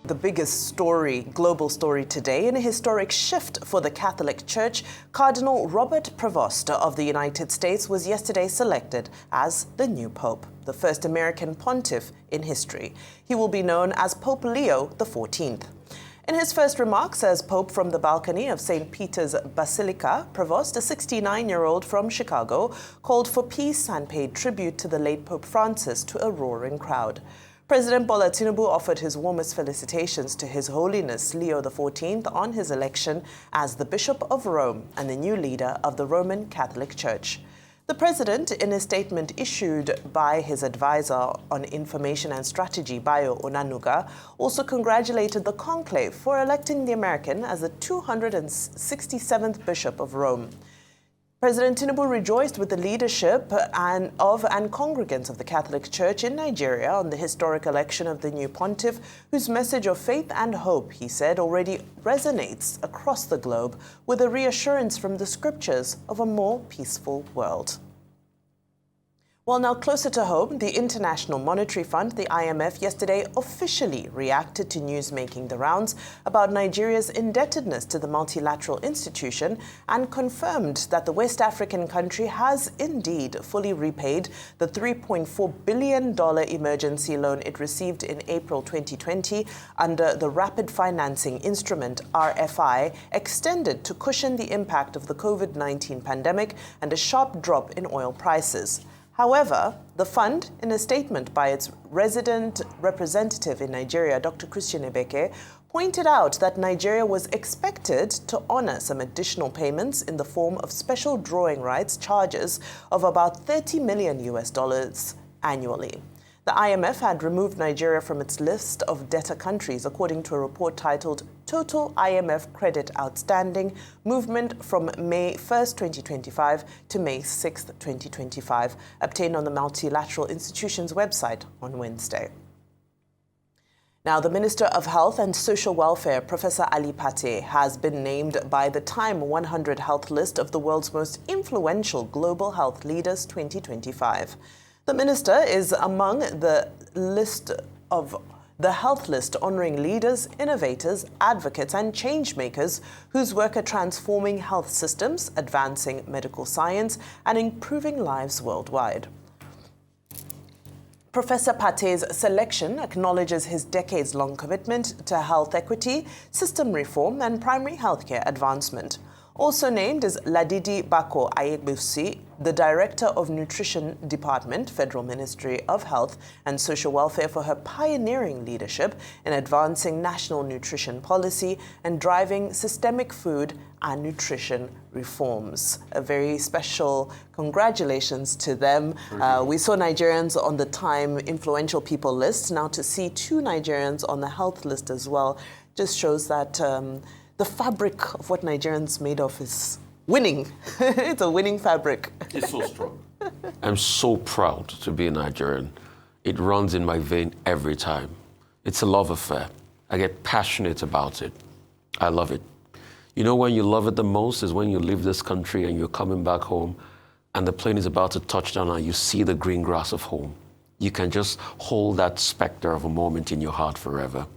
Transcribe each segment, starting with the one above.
The biggest story, global story today, in a historic shift for the Catholic Church, Cardinal Robert Prevost of the United States was yesterday selected as the new Pope, the first American pontiff in history. He will be known as Pope Leo XIV. In his first remarks as Pope from the balcony of St. Peter's Basilica, Prevost, a 69-year-old from Chicago, called for peace and paid tribute to the late Pope Francis to a roaring crowd. President Bola Tinubu offered his warmest felicitations to His Holiness Leo XIV on his election as the Bishop of Rome and the new leader of the Roman Catholic Church. The president, in a statement issued by his advisor on information and strategy, Bayo Onanuga, also congratulated the conclave for electing the American as the 267th Bishop of Rome. President Tinubu rejoiced with the leadership and congregants of the Catholic Church in Nigeria on the historic election of the new pontiff, whose message of faith and hope, he said, already resonates across the globe with a reassurance from the scriptures of a more peaceful world. Well, now closer to home, the International Monetary Fund, the IMF, yesterday officially reacted to news making the rounds about Nigeria's indebtedness to the multilateral institution and confirmed that the West African country has indeed fully repaid the $3.4 billion emergency loan it received in April 2020 under the Rapid Financing Instrument, RFI, extended to cushion the impact of the COVID-19 pandemic and a sharp drop in oil prices. However, the fund, in a statement by its resident representative in Nigeria, Dr. Christian Ebeke, pointed out that Nigeria was expected to honor some additional payments in the form of special drawing rights charges of about $30 million annually. The IMF had removed Nigeria from its list of debtor countries, according to a report titled Total IMF Credit Outstanding Movement from May 1, 2025 to May 6, 2025, obtained on the multilateral institution's website on Wednesday. Now, the Minister of Health and Social Welfare, Professor Ali Pate, has been named by the Time 100 Health list of the world's most influential global health leaders 2025. The minister is among the health list honoring leaders, innovators, advocates, and change-makers whose work are transforming health systems, advancing medical science, and improving lives worldwide. Professor Pate's selection acknowledges his decades-long commitment to health equity, system reform, and primary healthcare advancement. Also named is Ladidi Bako Ayegbusi, the Director of Nutrition Department, Federal Ministry of Health and Social Welfare, for her pioneering leadership in advancing national nutrition policy and driving systemic food and nutrition reforms. A very special congratulations to them. We saw Nigerians on the Time Influential People list. Now to see two Nigerians on the health list as well just shows that the fabric of what Nigerians made of is winning. It's a winning fabric. It's so strong. I'm so proud to be a Nigerian. It runs in my vein every time. It's a love affair. I get passionate about it. I love it. You know when you love it the most is when you leave this country and you're coming back home and the plane is about to touch down and you see the green grass of home. You can just hold that specter of a moment in your heart forever.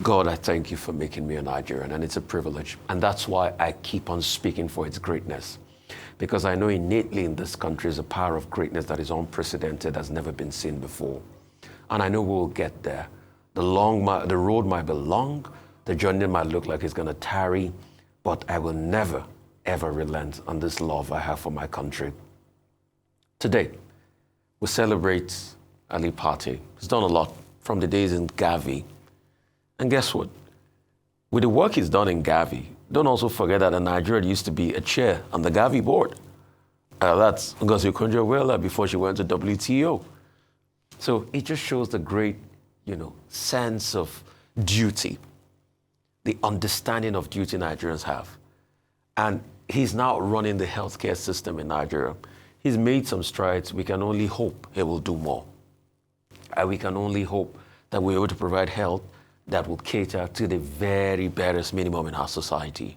God, I thank you for making me a Nigerian, and it's a privilege. And that's why I keep on speaking for its greatness. Because I know innately in this country is a power of greatness that is unprecedented, has never been seen before. And I know we'll get there. The road might be long, the journey might look like it's going to tarry, but I will never, ever relent on this love I have for my country. Today, we celebrate Ali Pate. He's done a lot from the days in Gavi. And guess what? With the work he's done in Gavi, don't also forget that in Nigeria used to be a chair on the Gavi board. That's Ngozi Okonjo-Iweala before she went to WTO. So it just shows the great, sense of duty, the understanding of duty Nigerians have. And he's now running the healthcare system in Nigeria. He's made some strides. We can only hope he will do more. And we can only hope that we're able to provide health that will cater to the very barest minimum in our society.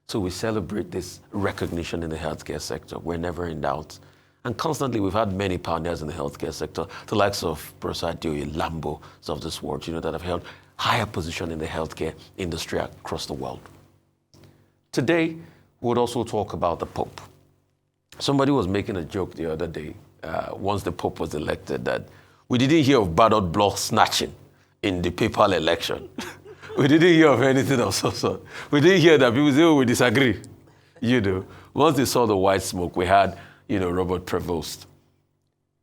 So we celebrate this recognition in the healthcare sector. We're never in doubt. And constantly, we've had many pioneers in the healthcare sector, the likes of Professor Adeoye, Lambo of this world, that have held higher position in the healthcare industry across the world. Today, we would also talk about the Pope. Somebody was making a joke the other day, once the Pope was elected, that we didn't hear of ballot block snatching in the papal election. We didn't hear of anything of some sort. We didn't hear that people say, oh, we disagree. Once they saw the white smoke, we had, Robert Prevost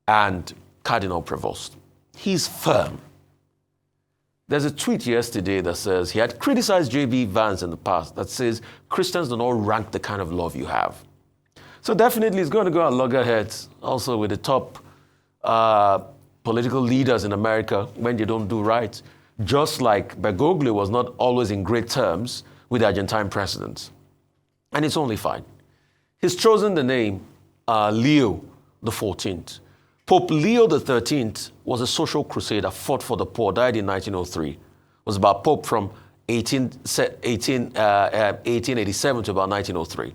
and Cardinal Prevost. He's firm. There's a tweet yesterday that says he had criticized J.B. Vance in the past that says Christians do not rank the kind of love you have. So definitely it's going to go at loggerheads also with the top political leaders in America when they don't do right. Just like Bergoglio was not always in great terms with the Argentine president. And it's only fine. He's chosen the name Leo XIV. Pope Leo XIII was a social crusader, fought for the poor, died in 1903. Was about Pope from 1887 to about 1903.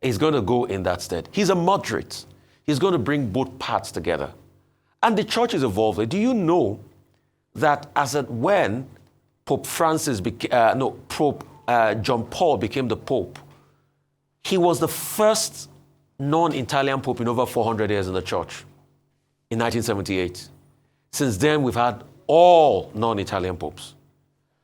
He's going to go in that stead. He's a moderate. He's going to bring both parts together. And the church is evolving. Do you know that when Pope John Paul became the Pope, he was the first non-Italian Pope in over 400 years in the church in 1978. Since then, we've had all non-Italian popes.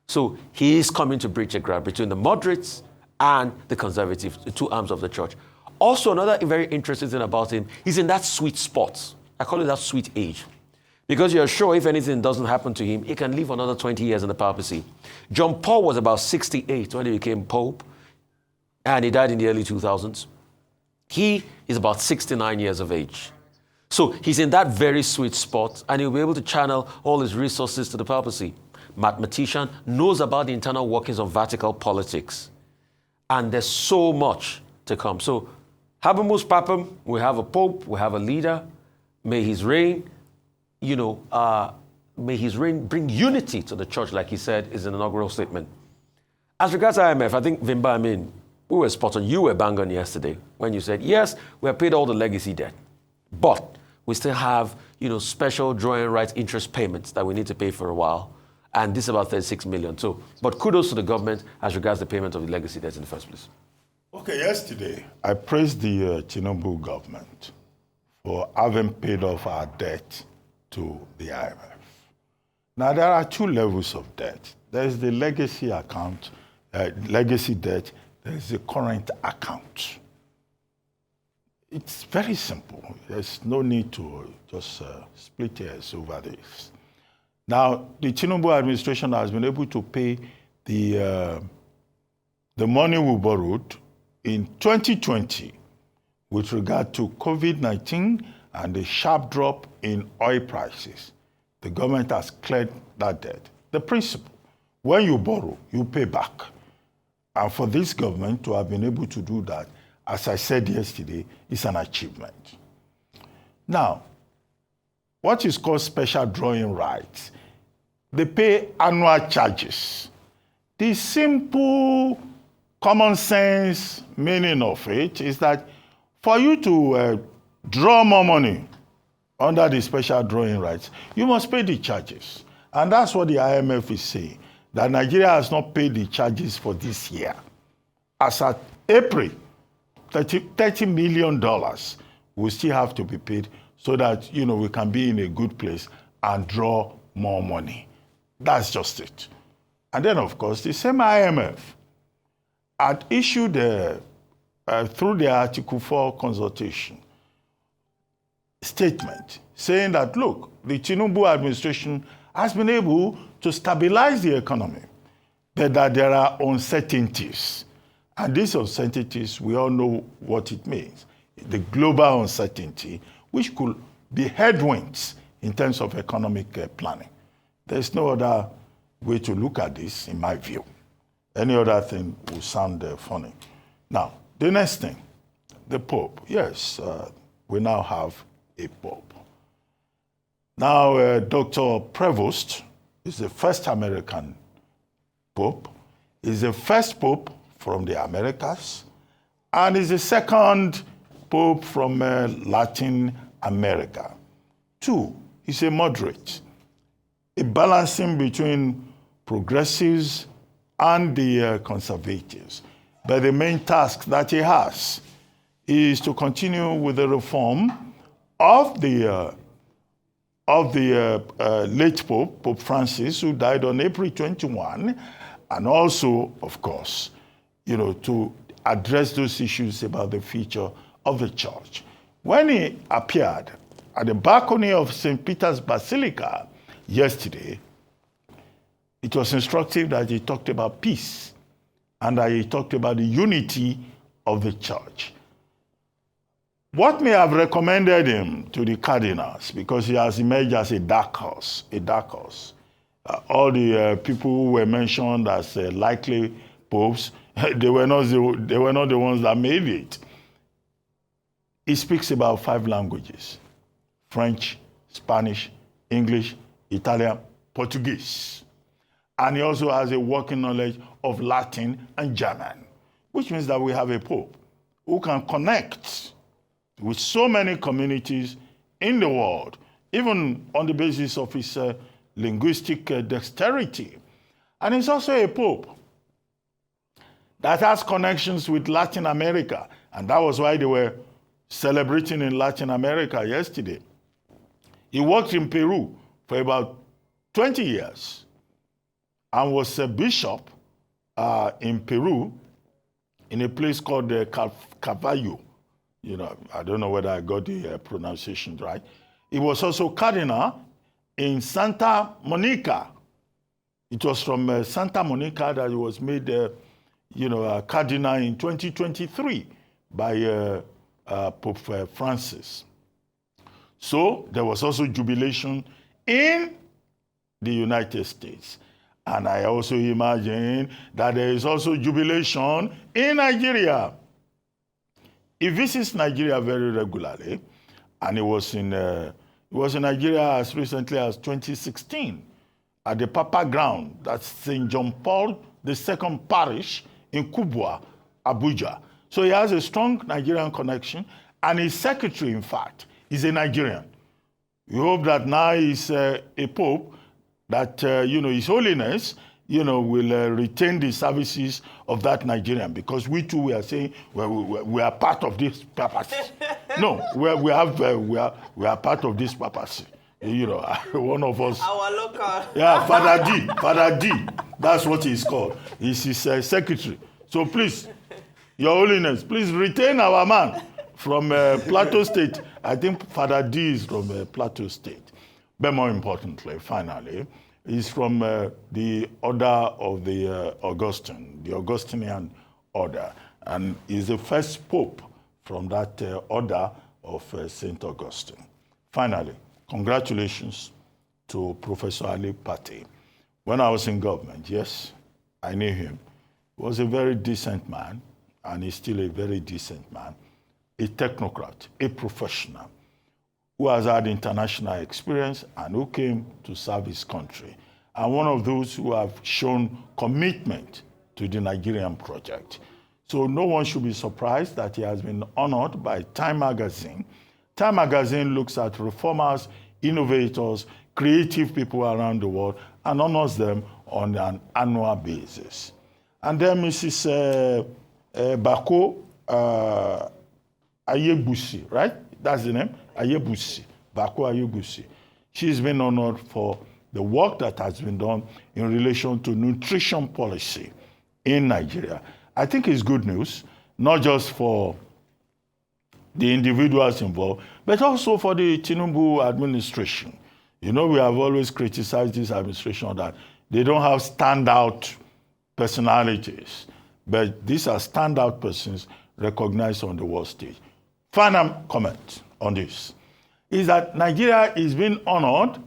So he is coming to bridge a gap between the moderates and the conservatives, the two arms of the church. Also, another very interesting thing about him, he's in that sweet spot. I call it that sweet age. Because you're sure if anything doesn't happen to him, he can live another 20 years in the papacy. John Paul was about 68 when he became Pope, and he died in the early 2000s. He is about 69 years of age. So he's in that very sweet spot, and he'll be able to channel all his resources to the papacy. Mathematician, knows about the internal workings of Vatican politics. And there's so much to come. So, Habemus Papam, we have a Pope, we have a leader. May his reign, bring unity to the church, like he said in his inaugural statement. As regards IMF, I think, Vimba, we were spot on. You were bang on yesterday when you said, yes, we have paid all the legacy debt, but we still have, special drawing rights interest payments that we need to pay for a while. And this is about 36 million. So, but kudos to the government as regards the payment of the legacy debts in the first place. Okay, yesterday, I praised the Tinubu government for having paid off our debt to the IMF. Now, there are two levels of debt. There's the legacy account, legacy debt. There's the current account. It's very simple. There's no need to just split hairs over this. Now, the Tinubu administration has been able to pay the money we borrowed in 2020 with regard to COVID-19 and the sharp drop in oil prices. The government has cleared that debt. The principle, when you borrow, you pay back. And for this government to have been able to do that, as I said yesterday, is an achievement. Now, what is called special drawing rights, they pay annual charges. The simple common sense meaning of it is that for you to draw more money under the special drawing rights, you must pay the charges. And that's what the IMF is saying, that Nigeria has not paid the charges for this year. As at April, $30 million will still have to be paid so that, we can be in a good place and draw more money. That's just it. And then, of course, the same IMF had issued, through the Article 4 consultation, statement saying that, look, the Tinubu administration has been able to stabilize the economy, but that there are uncertainties. And these uncertainties, we all know what it means. The global uncertainty, which could be headwinds in terms of economic planning. There's no other way to look at this, in my view. Any other thing will sound funny. Now, the next thing, the Pope. Yes, we now have a Pope. Now, Dr. Prevost is the first American Pope, is the first Pope from the Americas, and is the second Pope from Latin America. Two, he's a moderate, a balancing between progressives and the conservatives. But the main task that he has is to continue with the reform of the late Pope, Pope Francis, who died on April 21, and also, of course, to address those issues about the future of the church. When he appeared at the balcony of St. Peter's Basilica yesterday, it was instructive that he talked about peace and that he talked about the unity of the church. What may have recommended him to the cardinals, because he has emerged as a dark horse, all the people who were mentioned as likely popes, they were not the ones that made it. He speaks about 5 languages: French, Spanish, English, Italian, Portuguese. And he also has a working knowledge of Latin and German, which means that we have a pope who can connect with so many communities in the world, even on the basis of his linguistic dexterity. And he's also a pope that has connections with Latin America, and that was why they were celebrating in Latin America yesterday. He worked in Peru for about 20 years and was a bishop in Peru in a place called Cavallo. I don't know whether I got the pronunciation right. He was also cardinal in Santa Monica. It was from Santa Monica that he was made a cardinal in 2023 by Pope Francis. So there was also jubilation in the United States. And I also imagine that there is also jubilation in Nigeria. He visits Nigeria very regularly, and he was in Nigeria as recently as 2016 at the Papa Ground, that's St. John Paul II Parish in Kubwa, Abuja. So he has a strong Nigerian connection, and his secretary, in fact, is a Nigerian. We hope that now he's a pope, that His Holiness will retain the services of that Nigerian, because we too, we are saying we are part of this papacy. No, we are part of this papacy. One of us. Our local. Yeah, Father D. That's what he's called. He's his secretary. So please, Your Holiness, please retain our man from Plateau State. I think Father D is from Plateau State. But more importantly, finally, he's from the order of the Augustinian order. And he's the first pope from that order of St. Augustine. Finally, congratulations to Professor Ali Pate. When I was in government, yes, I knew him. He was a very decent man, and he's still a very decent man, a technocrat, a professional, who has had international experience and who came to serve his country, and one of those who have shown commitment to the Nigerian project. So no one should be surprised that he has been honored by Time Magazine. Time Magazine looks at reformers, innovators, creative people around the world and honors them on an annual basis. And then Mrs. Bako Ayebusi, right? That's the name? Ayebusi, Bako Ayebusi. She's been honored for the work that has been done in relation to nutrition policy in Nigeria. I think it's good news, not just for the individuals involved, but also for the Tinubu administration. We have always criticized this administration that they don't have standout personalities, but these are standout persons recognized on the world stage. Final comment on this is that Nigeria is being honored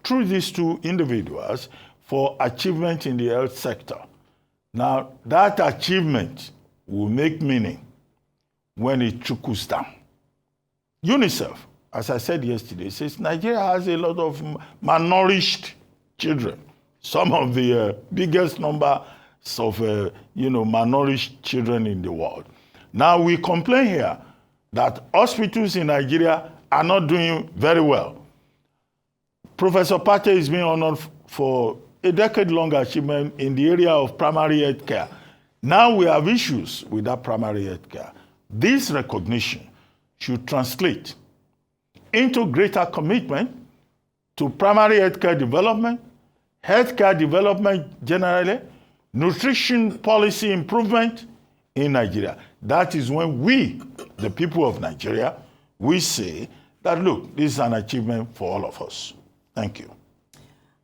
through these two individuals for achievement in the health sector. Now, that achievement will make meaning when it trickles down. UNICEF, as I said yesterday, says Nigeria has a lot of malnourished children. Some of the biggest number of malnourished children in the world. Now we complain here that hospitals in Nigeria are not doing very well. Professor Pate is being honored for a decade-long achievement in the area of primary health care. Now we have issues with that primary health care. This recognition should translate into greater commitment to primary healthcare development, healthcare development generally, nutrition policy improvement in Nigeria. That is when we, the people of Nigeria, we say that, look, this is an achievement for all of us. Thank you.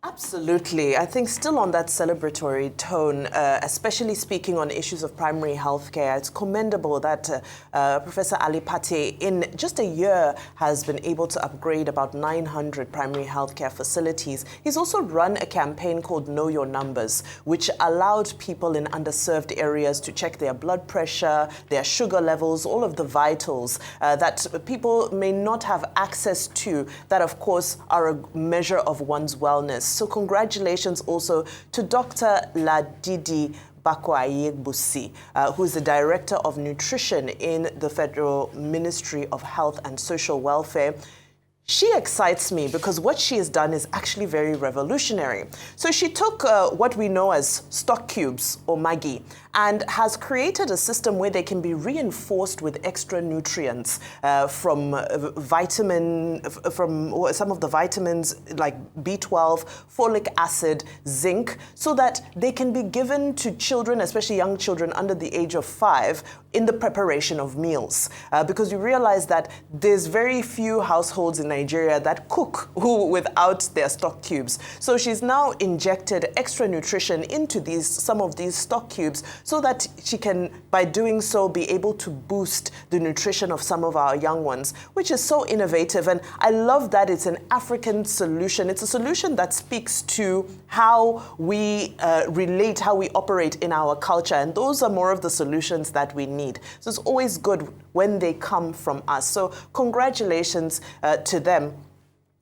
Absolutely. I think still on that celebratory tone, especially speaking on issues of primary health care, it's commendable that Professor Ali Pate, in just a year, has been able to upgrade about 900 primary health care facilities. He's also run a campaign called Know Your Numbers, which allowed people in underserved areas to check their blood pressure, their sugar levels, all of the vitals that people may not have access to, that of course are a measure of one's wellness. So congratulations also to Dr. Ladidi Bakwaye-Busi, who is the Director of Nutrition in the Federal Ministry of Health and Social Welfare. She excites me because what she has done is actually very revolutionary. So she took what we know as stock cubes or Maggi and has created a system where they can be reinforced with extra nutrients from some of the vitamins like B12, folic acid, zinc, so that they can be given to children, especially young children under the age of 5, in the preparation of meals. Because you realize that there's very few households in Nigeria that cook without their stock cubes. So she's now injected extra nutrition into some of these stock cubes so that she can, by doing so, be able to boost the nutrition of some of our young ones, which is so innovative. And I love that it's an African solution. It's a solution that speaks to how we relate, how we operate in our culture. And those are more of the solutions that we need. So it's always good when they come from us. So congratulations to them.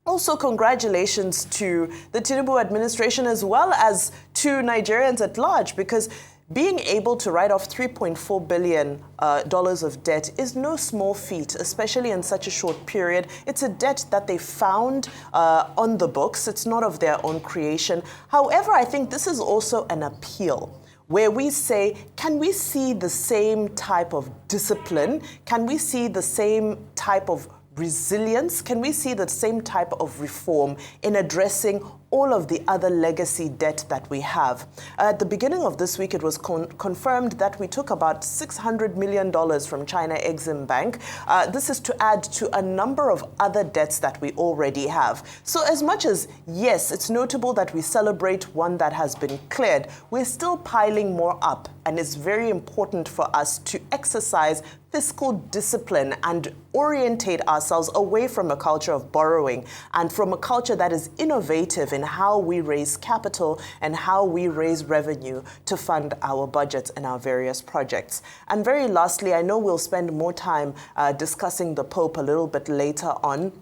Also, congratulations to the Tinubu administration as well as to Nigerians at large, because being able to write off $3.4 billion of debt is no small feat, especially in such a short period. It's a debt that they found on the books. It's not of their own creation. However, I think this is also an appeal where we say, can we see the same type of discipline? Can we see the same type of resilience? Can we see the same type of reform in addressing all of the other legacy debt that we have? At the beginning of this week, it was confirmed that we took about $600 million from China Exim Bank. This is to add to a number of other debts that we already have. So as much as, yes, it's notable that we celebrate one that has been cleared, we're still piling more up. And it's very important for us to exercise fiscal discipline and orientate ourselves away from a culture of borrowing and from a culture that is innovative in how we raise capital and how we raise revenue to fund our budgets and our various projects. And very lastly, I know we'll spend more time discussing the Pope a little bit later on,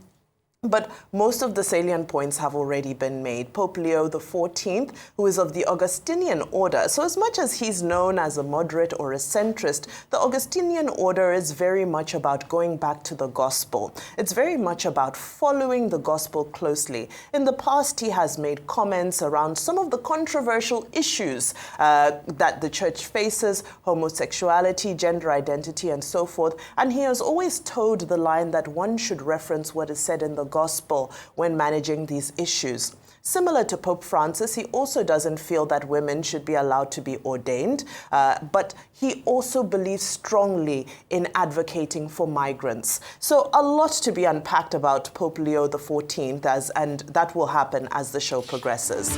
but most of the salient points have already been made. Pope Leo XIV, who is of the Augustinian order, so as much as he's known as a moderate or a centrist, the Augustinian order is very much about going back to the gospel. It's very much about following the gospel closely. In the past, he has made comments around some of the controversial issues that the church faces, homosexuality, gender identity, and so forth. And he has always toed the line that one should reference what is said in the gospel when managing these issues. Similar to Pope Francis, he also doesn't feel that women should be allowed to be ordained, but he also believes strongly in advocating for migrants. So a lot to be unpacked about Pope Leo XIV, and that will happen as the show progresses.